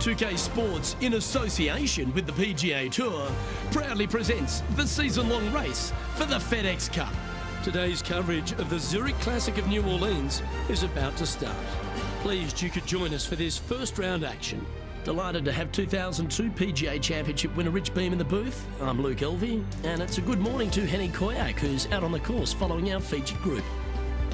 2K Sports, in association with the PGA Tour, proudly presents the season-long race for the FedEx Cup. Today's coverage of the Zurich Classic of New Orleans is about to start. Pleased you could join us for this first round action. Delighted to have 2002 PGA Championship winner Rich Beem in the booth. I'm Luke Elvey, and it's a good morning to Henny Koyak, who's out on the course following our featured group.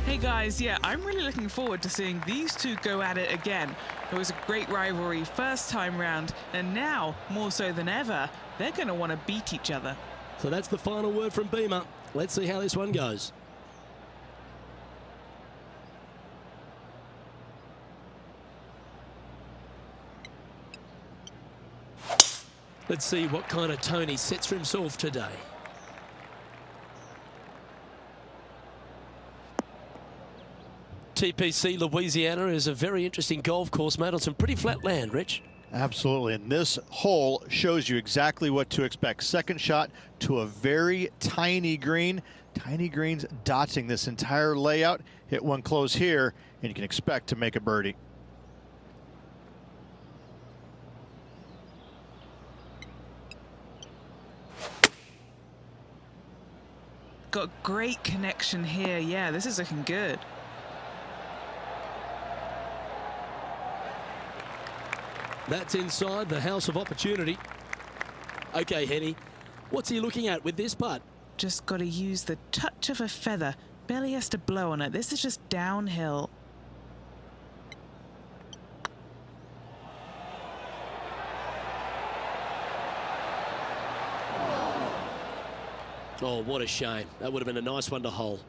Hey guys, yeah, I'm really looking forward to seeing these two go at it again. It was a great rivalry first time round, and now, more so than ever, they're going to want to beat each other. So that's the final word from Beamer. Let's see how this one goes. Let's see what kind of tone he sets for himself today. TPC Louisiana is a very interesting golf course made on some pretty flat land, Rich. Absolutely, and this hole shows you exactly what to expect. Second shot to a very tiny green. Tiny greens dotting this entire layout. Hit one close here, and you can expect to make a birdie. Got great connection here. Yeah, this is looking good. That's inside the house of opportunity. Okay, Henny, what's he looking at with this putt? Just got to use the touch of a feather. Barely has to blow on it. This is just downhill. Oh, what a shame. That would have been a nice one to hole.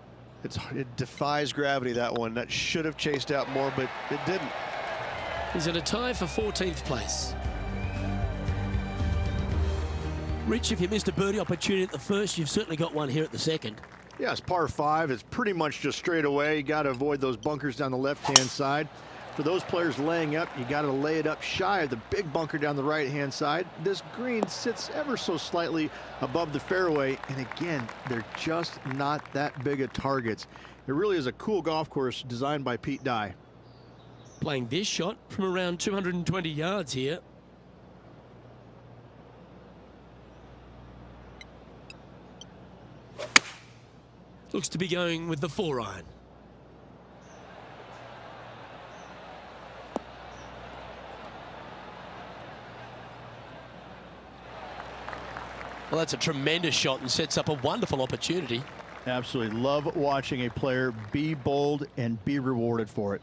It defies gravity, that one. That should have chased out more, but it didn't. He's in a tie for 14th place. Rich, if you missed a birdie opportunity at the first, you've certainly got one here at the second. Yeah, it's par 5. It's pretty much just straight away. You got to avoid those bunkers down the left-hand side. For those players laying up, you got to lay it up shy of the big bunker down the right-hand side. This green sits ever so slightly above the fairway, and again, they're just not that big of targets. It really is a cool golf course designed by Pete Dye. Playing this shot from around 220 yards here. Looks to be going with the 4-iron. Well, that's a tremendous shot and sets up a wonderful opportunity. Absolutely love watching a player be bold and be rewarded for it.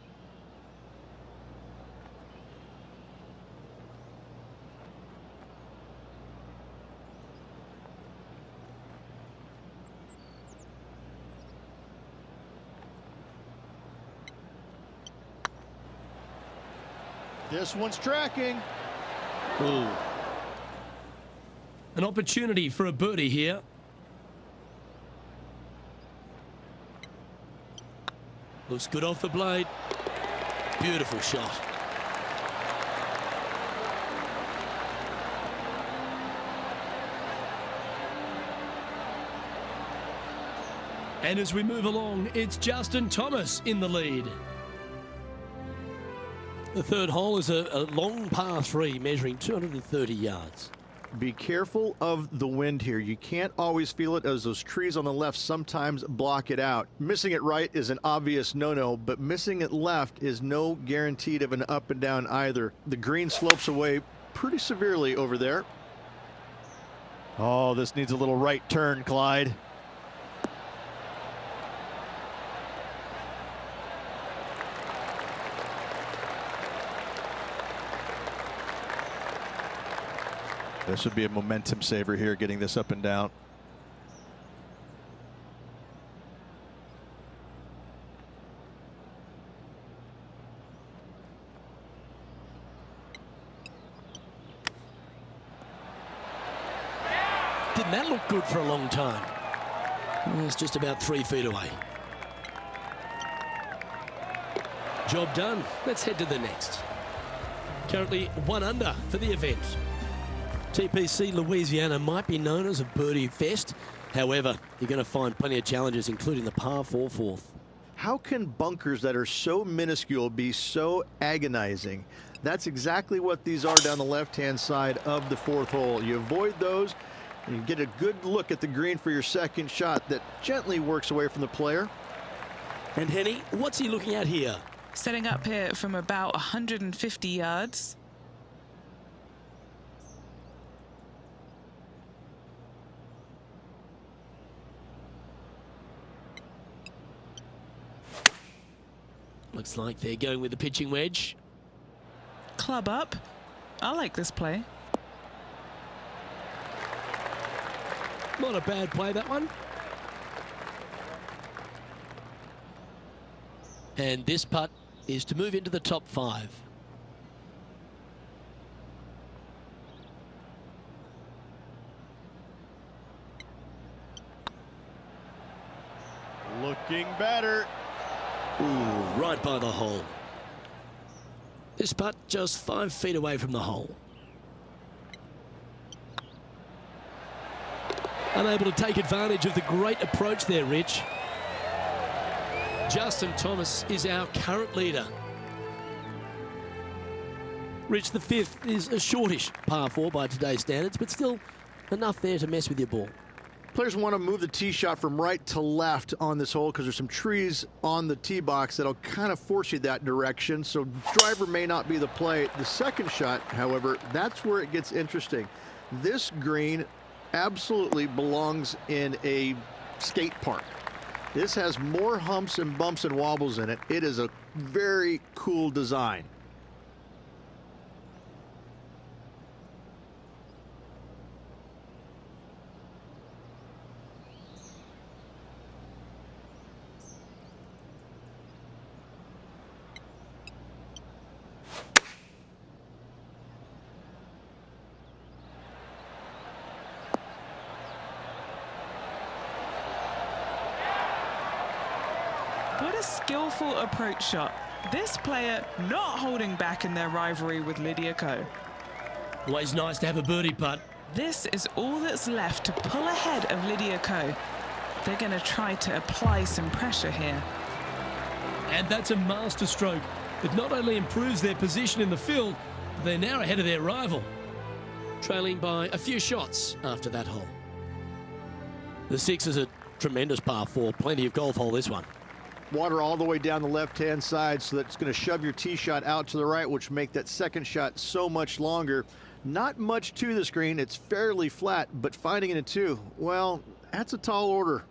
This one's tracking. Ooh. An opportunity for a birdie here. Looks good off the blade. Beautiful shot. And as we move along, it's Justin Thomas in the lead. The third hole is a long par 3 measuring 230 yards. Be careful of the wind here. You can't always feel it as those trees on the left sometimes block it out. Missing it right is an obvious no-no, but missing it left is no guaranteed of an up and down either. The green slopes away pretty severely over there. Oh, this needs a little right turn, Clyde. This would be a momentum saver here, getting this up and down. Didn't that look good for a long time? Well, it's just about 3 feet away. Job done. Let's head to the next. Currently 1 under for the event. TPC Louisiana might be known as a birdie fest. However, you're going to find plenty of challenges, including the par 4 fourth. How can bunkers that are so minuscule be so agonizing? That's exactly what these are down the left-hand side of the fourth hole. You avoid those, and you get a good look at the green for your second shot that gently works away from the player. And Henny, what's he looking at here? Setting up here from about 150 yards. Looks like they're going with the pitching wedge. Club up. I like this play. Not a bad play, that one. And this putt is to move into the top 5. Looking better. Ooh, right by the hole. This putt just 5 feet away from the hole. Unable to take advantage of the great approach there, Rich. Justin Thomas is our current leader. Rich, the 5th is a shortish par 4 by today's standards, but still enough there to mess with your ball. Players want to move the tee shot from right to left on this hole because there's some trees on the tee box that'll kind of force you that direction, so driver may not be the play. The second shot, however, that's where it gets interesting. This green absolutely belongs in a skate park. This has more humps and bumps and wobbles in it. It is a very cool design. What a skillful approach shot. This player not holding back in their rivalry with Lydia Ko. Always nice to have a birdie putt. This is all that's left to pull ahead of Lydia Ko. They're going to try to apply some pressure here. And that's a master stroke. It not only improves their position in the field, but they're now ahead of their rival, trailing by a few shots after that hole. The 6 is a tremendous par 4. Plenty of golf hole, this one. Water all the way down the left-hand side, so that's going to shove your tee shot out to the right, which make that second shot so much longer. Not much to this green. It's fairly flat, but finding it in 2, well, that's a tall order.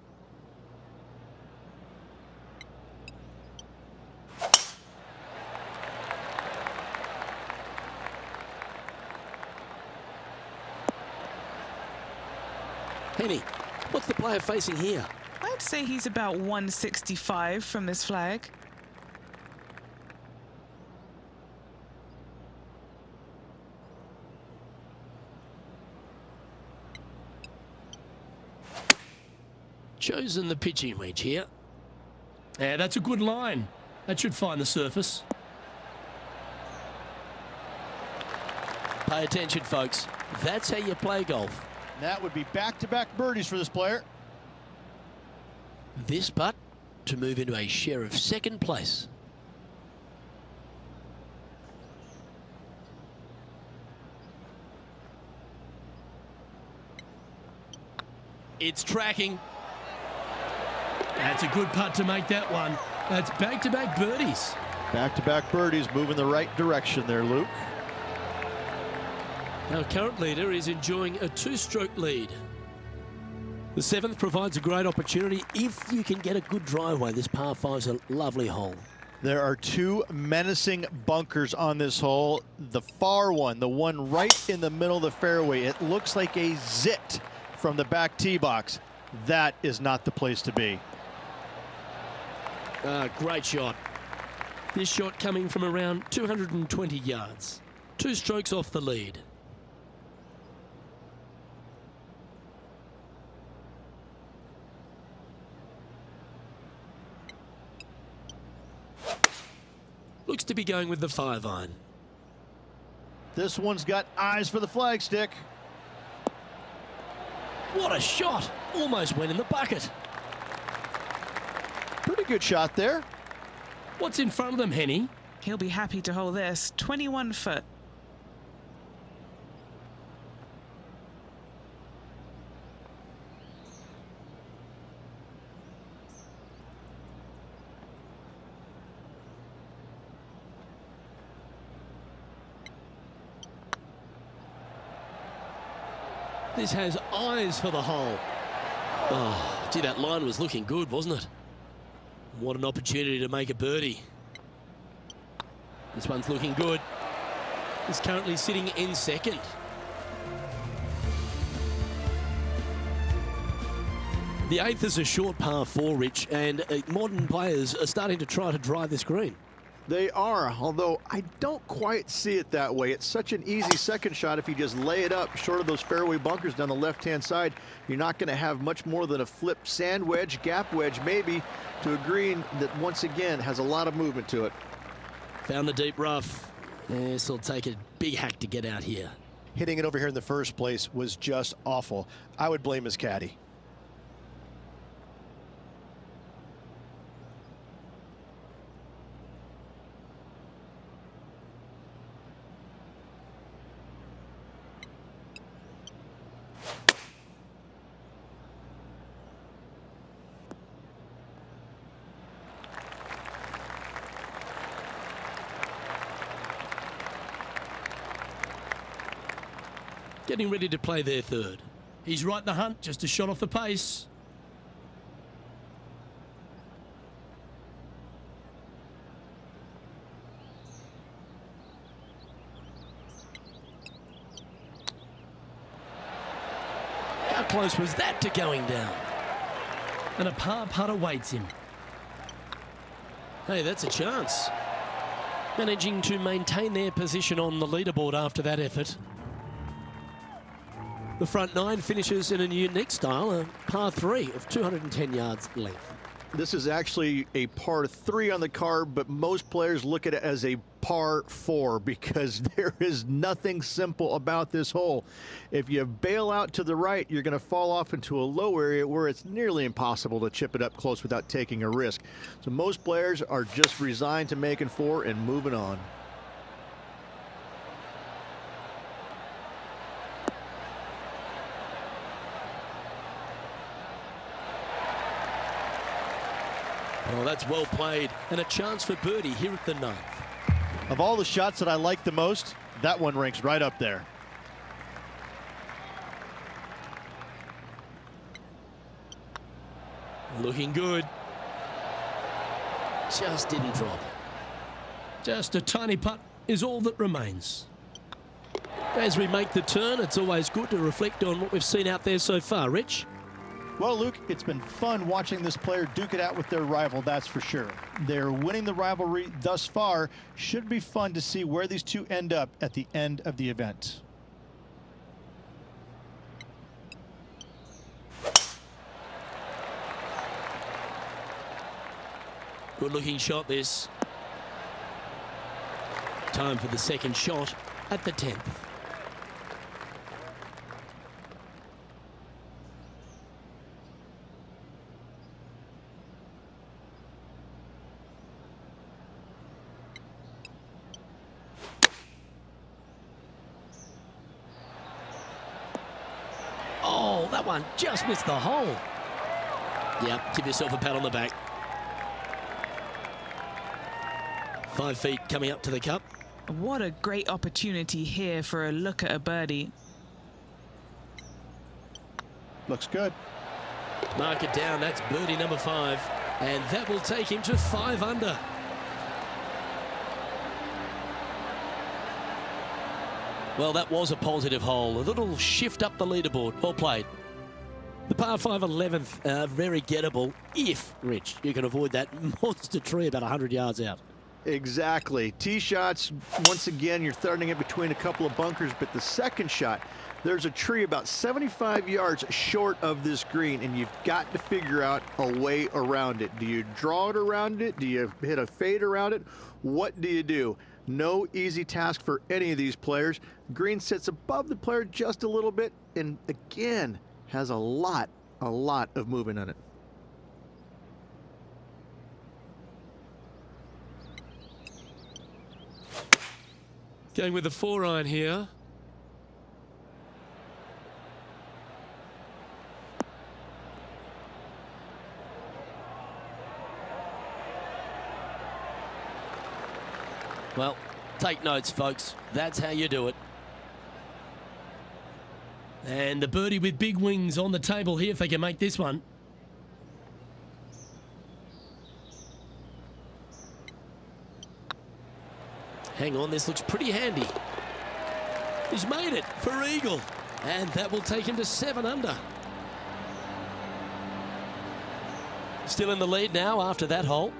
Henny, what's the player facing here? I'd say he's about 165 from this flag. Chosen the pitching wedge here. Yeah, that's a good line. That should find the surface. Pay attention, folks. That's how you play golf. That would be back-to-back birdies for this player. This putt to move into a share of second place. It's tracking. That's a good putt to make that one. That's back-to-back birdies. Back-to-back birdies, moving the right direction there, Luke. Our current leader is enjoying a 2-stroke lead. The 7th provides a great opportunity if you can get a good driveway. This par 5 is a lovely hole. There are 2 menacing bunkers on this hole. The far one, the one right in the middle of the fairway, it looks like a zit from the back tee box. That is not the place to be. Great shot. This shot coming from around 220 yards. 2 strokes off the lead. Looks to be going with the 5-iron. This one's got eyes for the flagstick. What a shot! Almost went in the bucket. Pretty A good shot there. What's in front of them, Henny? He'll be happy to hold this. 21 foot. This has eyes for the hole. Oh, gee, that line was looking good, wasn't it? What an opportunity to make a birdie. This one's looking good. He's currently sitting in second. The 8th is a short par 4, Rich, and modern players are starting to try to drive this green. They are, although I don't quite see it that way. It's such an easy second shot. If you just lay it up short of those fairway bunkers down the left-hand side, you're not going to have much more than a flip sand wedge, gap wedge maybe, to a green that once again has a lot of movement to it. Found the deep rough. This will take a big hack to get out here. Hitting it over here in the first place was just awful. I would blame his caddy. Getting ready to play their 3rd. He's right in the hunt, just a shot off the pace. How close was that to going down? And a par putt awaits him. Hey, that's a chance. Managing to maintain their position on the leaderboard after that effort. The front 9 finishes in a unique style, a par 3 of 210 yards length. This is actually a par 3 on the card, but most players look at it as a par 4 because there is nothing simple about this hole. If you bail out to the right, you're going to fall off into a low area where it's nearly impossible to chip it up close without taking a risk. So most players are just resigned to making 4 and moving on. Oh, that's well played, and a chance for birdie here at the 9th. Of all the shots that I like the most, that one ranks right up there. Looking good. Just didn't drop. Just a tiny putt is all that remains. As we make the turn, it's always good to reflect on what we've seen out there so far, Rich. Well, Luke, it's been fun watching this player duke it out with their rival, that's for sure. They're winning the rivalry thus far. Should be fun to see where these two end up at the end of the event. Good-looking shot, this. Time for the second shot at the 10th. Oh, that one just missed the hole. Yep, give yourself a pat on the back. 5 feet coming up to the cup. What a great opportunity here for a look at a birdie. Looks good. Mark it down, that's birdie number 5. And that will take him to 5 under. Well, that was a positive hole. A little shift up the leaderboard. Well played. The par 5 11th, very gettable if, Rich, you can avoid that monster tree about 100 yards out. Exactly. Tee shots, once again, you're throwing it between a couple of bunkers, but the second shot, there's a tree about 75 yards short of this green, and you've got to figure out a way around it. Do you draw it around it? Do you hit a fade around it? What do you do? No easy task for any of these players. Green sits above the player just a little bit, and again, has a lot of movement on it. Going with the 4-iron here. Well, take notes, folks. That's how you do it. And the birdie with big wings on the table here if they can make this one. Hang on, this looks pretty handy. He's made it for eagle. And that will take him to 7 under. Still in the lead now after that hole.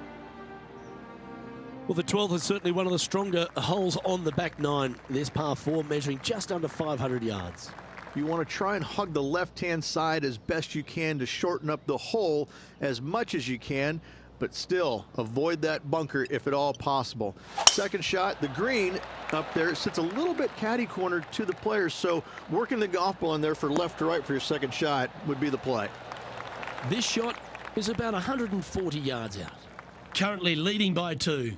Well, the 12th is certainly one of the stronger holes on the back 9. This par 4 measuring just under 500 yards. You want to try and hug the left-hand side as best you can to shorten up the hole as much as you can, but still avoid that bunker if at all possible. Second shot, the green up there sits a little bit caddy cornered to the players, so working the golf ball in there for left to right for your second shot would be the play. This shot is about 140 yards out. Currently leading by 2.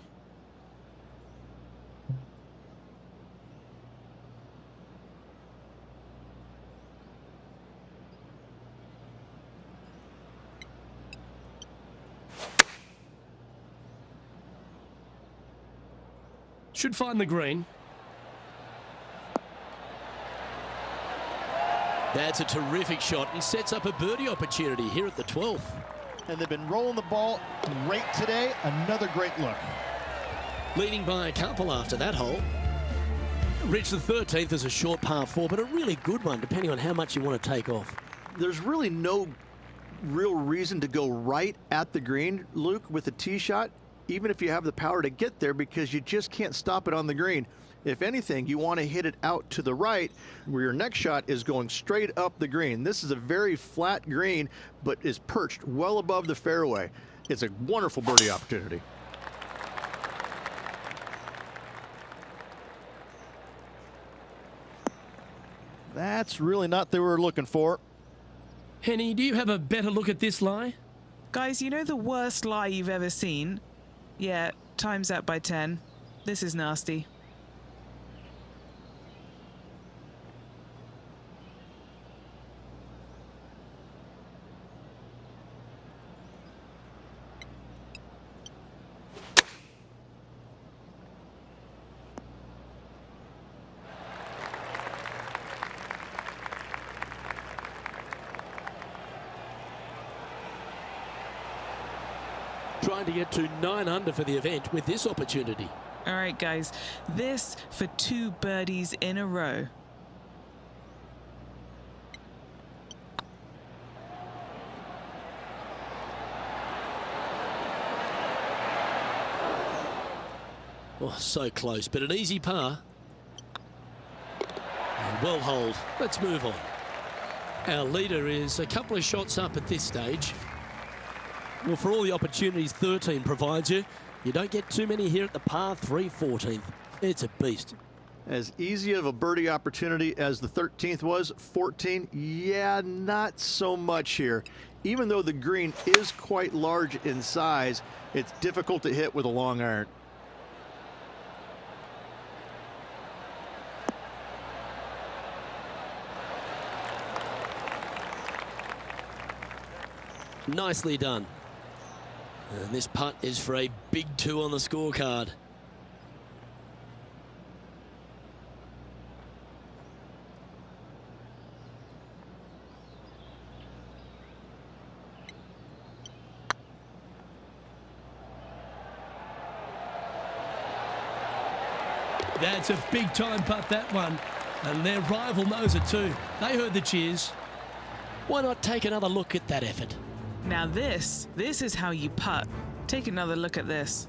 Should find the green. That's a terrific shot and sets up a birdie opportunity here at the 12th. And they've been rolling the ball great today. Another great look. Leading by a couple after that hole. Reached the 13th as a short par 4, but a really good one depending on how much you want to take off. There's really no real reason to go right at the green, Luke, with a tee shot, even if you have the power to get there, because you just can't stop it on the green. If anything, you want to hit it out to the right, where your next shot is going straight up the green. This is a very flat green, but is perched well above the fairway. It's a wonderful birdie opportunity. That's really not what they were looking for. Henny, do you have a better look at this lie? Guys, you know the worst lie you've ever seen? Yeah, times that by 10. This is nasty. Trying to get to 9 under for the event with this opportunity. All right, guys, this for 2 birdies in a row. Oh, so close, but an easy par. And well holed. Let's move on. Our leader is a couple of shots up at this stage. Well, for all the opportunities 13 provides you, you don't get too many here at the par 3 14th. It's a beast. As easy of a birdie opportunity as the 13th was, 14, yeah, not so much here. Even though the green is quite large in size, it's difficult to hit with a long iron. Nicely done. And this putt is for a big 2 on the scorecard. That's a big time putt, that one. And their rival knows it too. They heard the cheers. Why not take another look at that effort? Now this is how you putt. Take another look at this.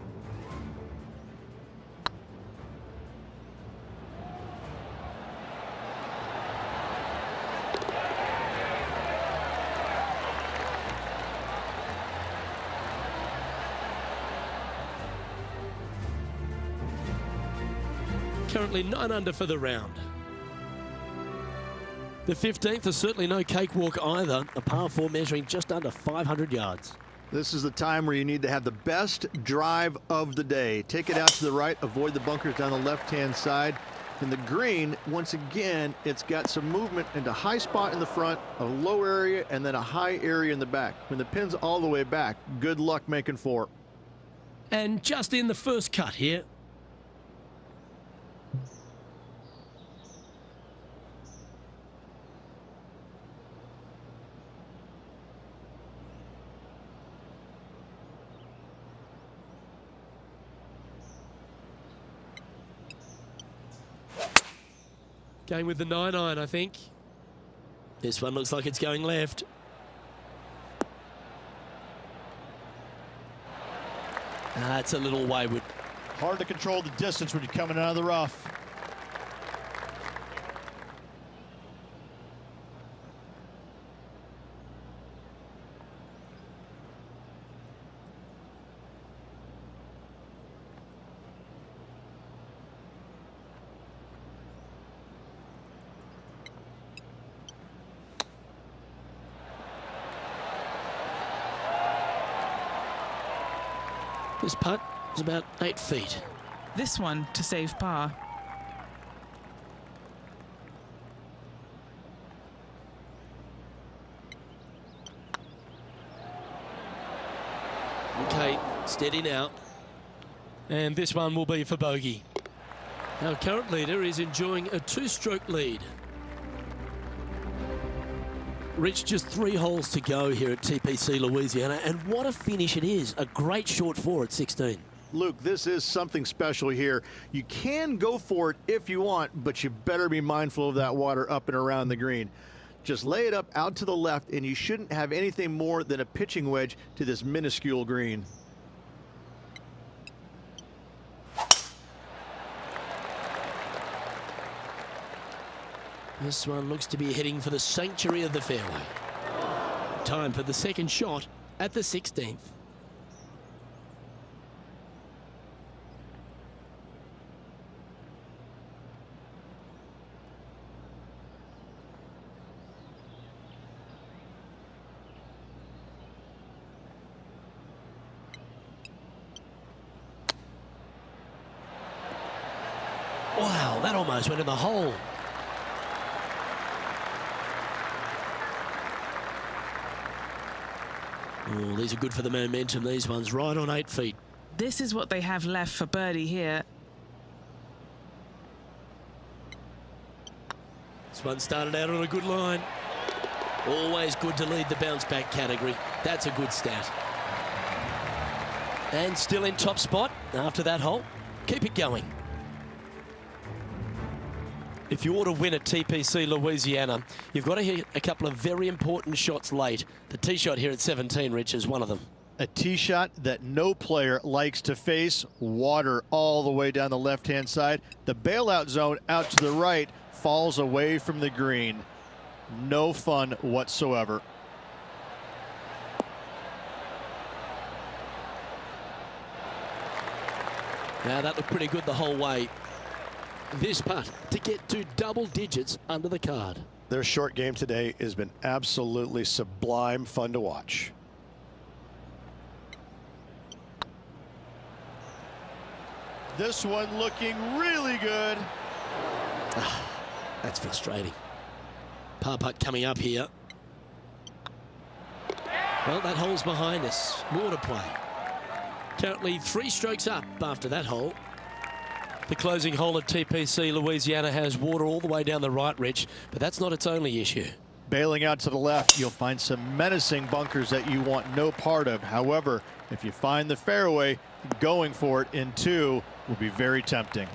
Currently 9 under for the round. The 15th is certainly no cakewalk either, a par 4 measuring just under 500 yards. This is the time where you need to have the best drive of the day. Take it out to the right, avoid the bunkers down the left-hand side. And the green, once again, it's got some movement into high spot in the front, a low area, and then a high area in the back. When the pin's all the way back, good luck making 4. And just in the first cut here. Going with the 9-iron, I think. This one looks like it's going left. It's a little wayward. Hard to control the distance when you're coming out of the rough. This putt is about 8 feet. This one to save par. Okay, steady now. And this one will be for bogey. Our current leader is enjoying a 2-stroke lead. Rich, just 3 holes to go here at TPC Louisiana, and what a finish it is. A great short 4 at 16. Luke, this is something special here. You can go for it if you want, but you better be mindful of that water up and around the green. Just lay it up out to the left, and you shouldn't have anything more than a pitching wedge to this minuscule green. This one looks to be heading for the sanctuary of the fairway. Time for the second shot at the 16th. Wow, that almost went in the hole. Oh, these are good for the momentum, these ones, right on 8 feet. This is what they have left for birdie here. This one started out on a good line. Always good to lead the bounce back category. That's a good stat. And still in top spot after that hole. Keep it going. If you want to win at TPC Louisiana, you've got to hit a couple of very important shots late. The tee shot here at 17, Rich, is one of them. A tee shot that no player likes to face. Water all the way down the left-hand side. The bailout zone out to the right falls away from the green. No fun whatsoever. Now that looked pretty good the whole way. This putt to get to double digits under the card. Their short game today has been absolutely sublime fun to watch. This one looking really good. That's frustrating. Par putt coming up here. Well, that hole's behind us. More to play. Currently 3 strokes up after that hole. The closing hole at TPC Louisiana has water all the way down the right, Rich, but that's not its only issue. Bailing out to the left, you'll find some menacing bunkers that you want no part of. However, if you find the fairway, going for it in 2 will be very tempting.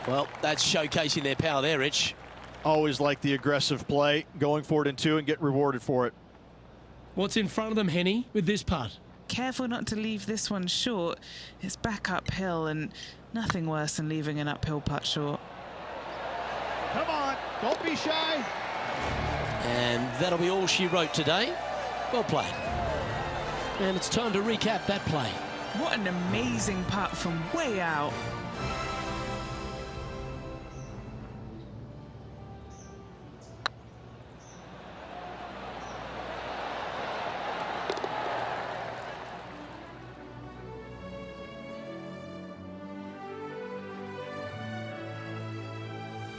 Well, that's showcasing their power there, Rich. Always like the aggressive play, going for it in 2 and get rewarded for it. What's in front of them, Henny, with this putt? careful not to leave this one short. It's back uphill, and nothing worse than leaving an uphill putt short. Come on, don't be shy. And that'll be all she wrote today. Well played. And it's time to recap that play. What an amazing putt from way out.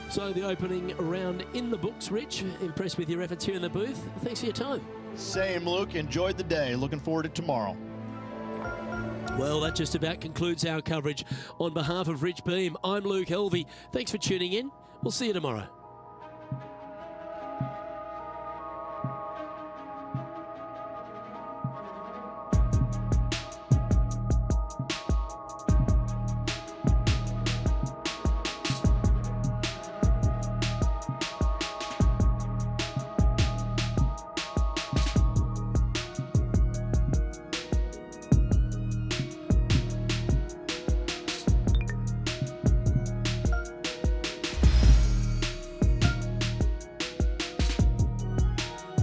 So the opening round in the books, Rich. Impressed with your efforts here in the booth. Thanks for your time. Same, Luke. Enjoyed the day. Looking forward to tomorrow. Well, that just about concludes our coverage. On behalf of Rich Beam, I'm Luke Helvey. Thanks for tuning in. We'll see you tomorrow.